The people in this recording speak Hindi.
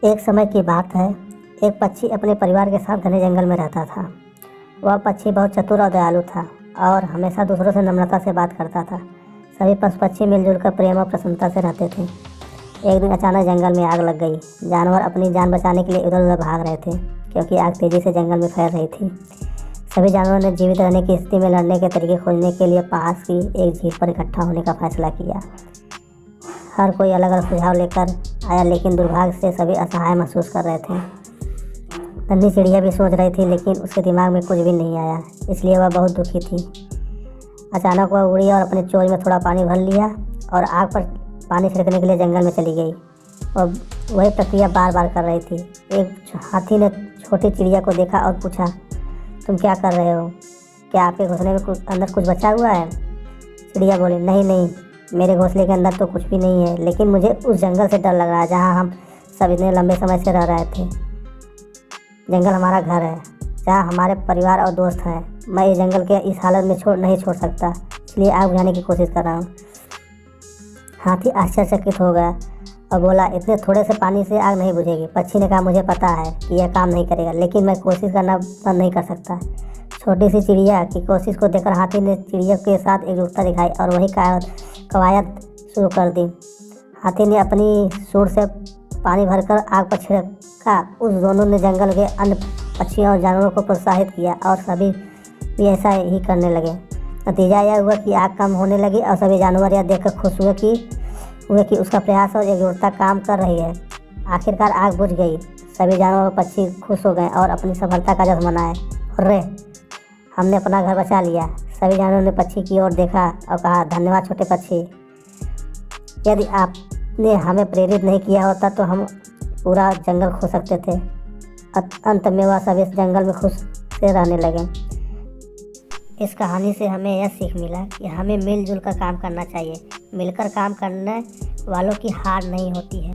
एक समय की बात है, एक पक्षी अपने परिवार के साथ घने जंगल में रहता था। वह पक्षी बहुत चतुर और दयालु था और हमेशा दूसरों से नम्रता से बात करता था। सभी पशु पक्षी मिलजुल कर प्रेम और प्रसन्नता से रहते थे। एक दिन अचानक जंगल में आग लग गई। जानवर अपनी जान बचाने के लिए इधर उधर भाग रहे थे क्योंकि आग तेजी से जंगल में फैल रही थी। सभी जानवरों ने जीवित रहने की स्थिति में लड़ने के तरीके खोजने के लिए पास की एक झील पर इकट्ठा होने का फैसला किया। हर कोई अलग अलग सुझाव लेकर आया, लेकिन दुर्भाग्य से सभी असहाय महसूस कर रहे थे। नन्ही चिड़िया भी सोच रही थी, लेकिन उसके दिमाग में कुछ भी नहीं आया, इसलिए वह बहुत दुखी थी। अचानक वह उड़ी और अपने चोंच में थोड़ा पानी भर लिया और आग पर पानी छिड़कने के लिए जंगल में चली गई। और वही प्रक्रिया बार बार कर रही थी। एक हाथी ने छोटी चिड़िया को देखा और पूछा, तुम क्या कर रहे हो? क्या आपके घोंसले में अंदर कुछ बचा हुआ है? चिड़िया बोली, नहीं नहीं, मेरे घोंसले के अंदर तो कुछ भी नहीं है, लेकिन मुझे उस जंगल से डर लग रहा है जहाँ हम सब इतने लंबे समय से रह रहे थे। जंगल हमारा घर है, जहाँ हमारे परिवार और दोस्त हैं। मैं इस जंगल के इस हालत में नहीं छोड़ सकता, इसलिए आग बुझाने की कोशिश कर रहा हूँ। हाथी आश्चर्यचकित हो गया और बोला, इतने थोड़े से पानी से आग नहीं बुझेगी। पक्षी ने कहा, मुझे पता है कि यह काम नहीं करेगा, लेकिन मैं कोशिश करना बंद नहीं कर सकता। छोटी सी चिड़िया की कोशिश को देखकर हाथी ने चिड़िया के साथ एकजुटता दिखाई और वही कवायद शुरू कर दी। हाथी ने अपनी सूंड से पानी भरकर आग पर छिड़का। उस दोनों ने जंगल के अन्य पक्षियों और जानवरों को प्रोत्साहित किया और सभी भी ऐसा ही करने लगे। नतीजा यह हुआ कि आग कम होने लगी और सभी जानवर यह देखकर खुश हुए कि उसका प्रयास और एकजुटता काम कर रही है। आखिरकार आग बुझ गई। सभी जानवर और पक्षी खुश हो गए और अपनी सफलता का जश्न मनाए। हुर्रे, हमने अपना घर बचा लिया। सभी जानवरों ने पक्षी की ओर देखा और कहा, धन्यवाद छोटे पक्षी। यदि आपने हमें प्रेरित नहीं किया होता तो हम पूरा जंगल खो सकते थे। अंत में वह सभी जंगल में खुश से रहने लगे। इस कहानी से हमें यह सीख मिला कि हमें मिलजुल कर काम करना चाहिए। मिलकर काम करने वालों की हार नहीं होती है।